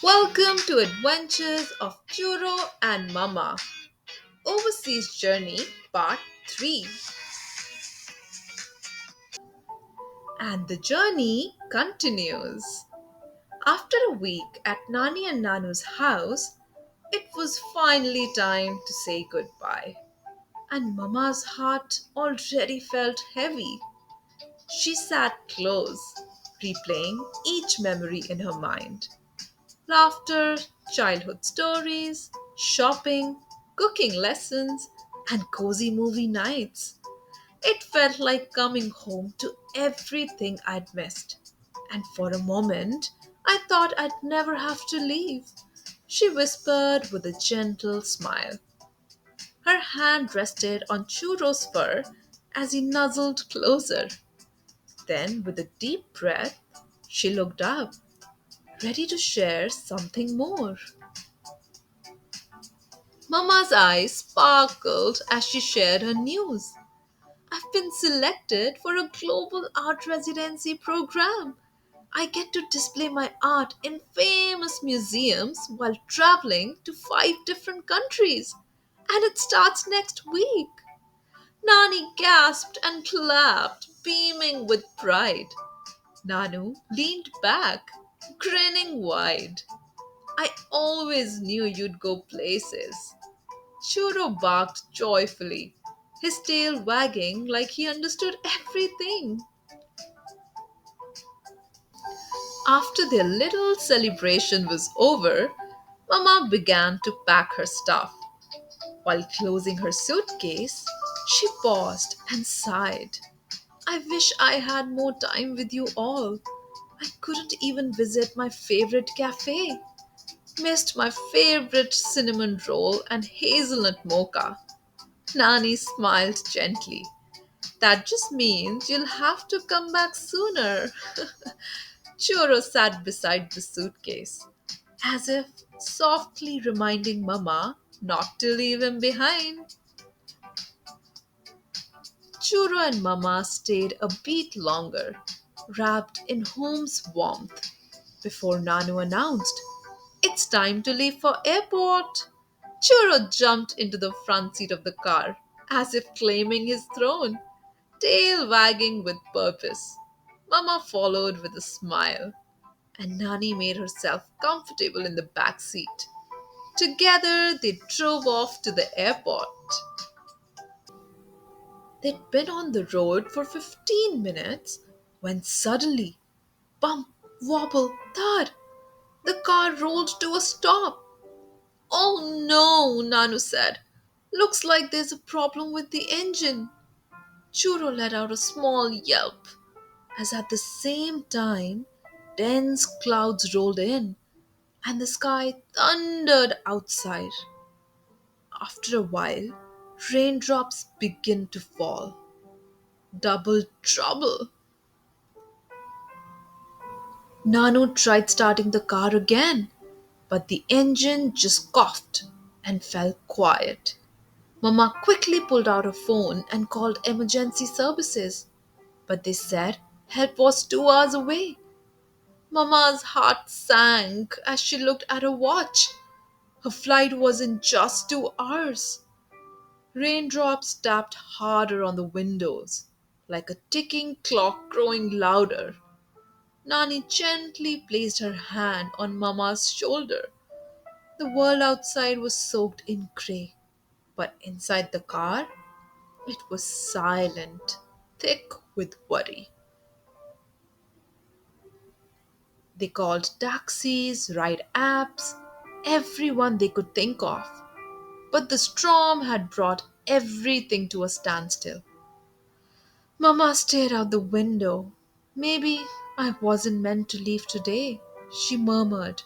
Welcome to Adventures of Churro and Mama. Overseas Journey Part 3. And the journey continues. After a week at Nani and Nanu's house, it was finally time to say goodbye. And Mama's heart already felt heavy. She sat close, replaying each memory in her mind. Laughter, childhood stories, shopping, cooking lessons, and cozy movie nights. It felt like coming home to everything I'd missed. And for a moment, I thought I'd never have to leave. She whispered with a gentle smile. Her hand rested on Churro's fur as he nuzzled closer. Then, with a deep breath, she looked up, ready to share something more. Mama's eyes sparkled as she shared her news. I've been selected for a global art residency program. I get to display my art in famous museums while traveling to 5 different countries. And it starts next week. Nani gasped and clapped, beaming with pride. Nanu leaned back, grinning wide. I always knew you'd go places. Churro barked joyfully, his tail wagging like he understood everything. After their little celebration was over, Mama began to pack her stuff. While closing her suitcase, she paused and sighed. I wish I had more time with you all. I couldn't even visit my favorite cafe. Missed my favorite cinnamon roll and hazelnut mocha. Nani smiled gently. That just means you'll have to come back sooner. Churro sat beside the suitcase, as if softly reminding Mama not to leave him behind. Churro and Mama stayed a bit longer, wrapped in home's warmth, before Nanu announced, "It's time to leave for airport." Churro jumped into the front seat of the car, as if claiming his throne, tail wagging with purpose. Mama followed with a smile, and Nani made herself comfortable in the back seat. Together, they drove off to the airport. They'd been on the road for 15 minutes when suddenly, bump, wobble, thud, the car rolled to a stop. "Oh no," Nanu said. "Looks like there's a problem with the engine." Churro let out a small yelp, as at the same time dense clouds rolled in and the sky thundered outside. After a while, raindrops began to fall. Double trouble. Nano tried starting the car again, but the engine just coughed and fell quiet. Mama quickly pulled out her phone and called emergency services, but they said help was 2 hours away. Mama's heart sank as she looked at her watch. Her flight was in just 2 hours. Raindrops tapped harder on the windows, like a ticking clock growing louder. Nani gently placed her hand on Mama's shoulder. The world outside was soaked in grey, but inside the car, it was silent, thick with worry. They called taxis, ride apps, everyone they could think of. But the storm had brought everything to a standstill. Mama stared out the window. "Maybe I wasn't meant to leave today," she murmured.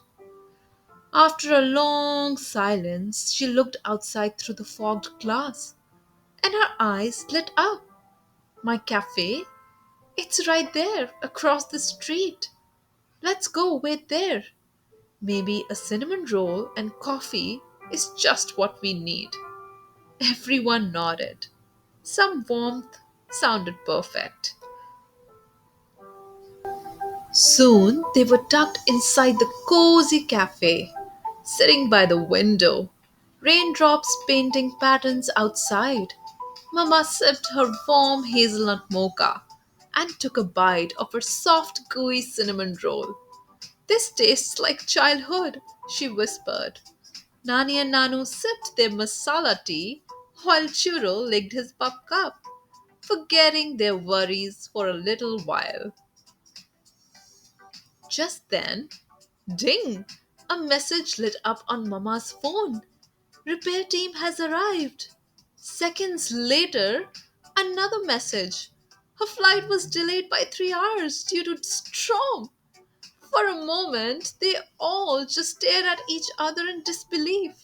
After a long silence, she looked outside through the fogged glass, and her eyes lit up. "My cafe? It's right there, across the street. Let's go wait there. Maybe a cinnamon roll and coffee is just what we need." Everyone nodded. Some warmth sounded perfect. Soon they were tucked inside the cozy cafe, sitting by the window, raindrops painting patterns outside. Mama sipped her warm hazelnut mocha and took a bite of her soft, gooey cinnamon roll. This tastes like childhood, she whispered. Nani and Nanu sipped their masala tea while Churro licked his pup cup, forgetting their worries for a little while. Just then, ding! A message lit up on Mama's phone. Repair team has arrived. Seconds later, another message. Her flight was delayed by 3 hours due to storm. For a moment, they all just stared at each other in disbelief.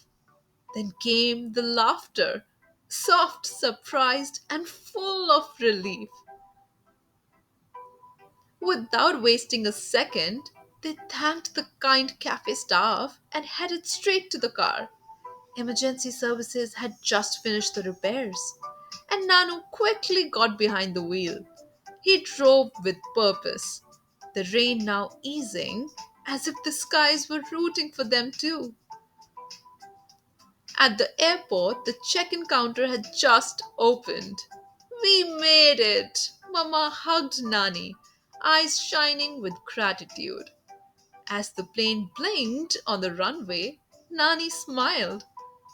Then came the laughter, soft, surprised, and full of relief. Without wasting a second, they thanked the kind cafe staff and headed straight to the car. Emergency services had just finished the repairs, and Nanu quickly got behind the wheel. He drove with purpose, the rain now easing, as if the skies were rooting for them too. At the airport, the check in counter had just opened. We made it! Mama hugged Nani, eyes shining with gratitude. As the plane blinked on the runway, Nani smiled.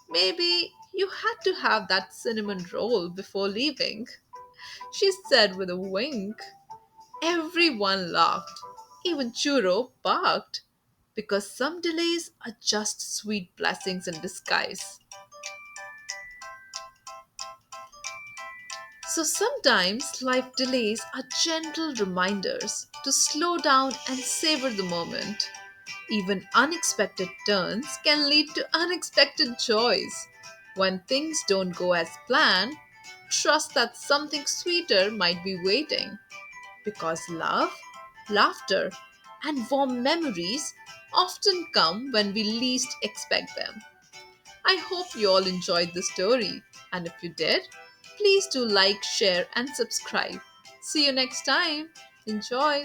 Maybe you had to have that cinnamon roll before leaving, she said with a wink. Everyone laughed. Even Churro barked. Because some delays are just sweet blessings in disguise. So sometimes life delays are gentle reminders to slow down and savor the moment. Even unexpected turns can lead to unexpected joys. When things don't go as planned, trust that something sweeter might be waiting. Because love, laughter, and warm memories often come when we least expect them. I hope you all enjoyed the story, and if you did, please do like, share, and subscribe. See you next time. Enjoy.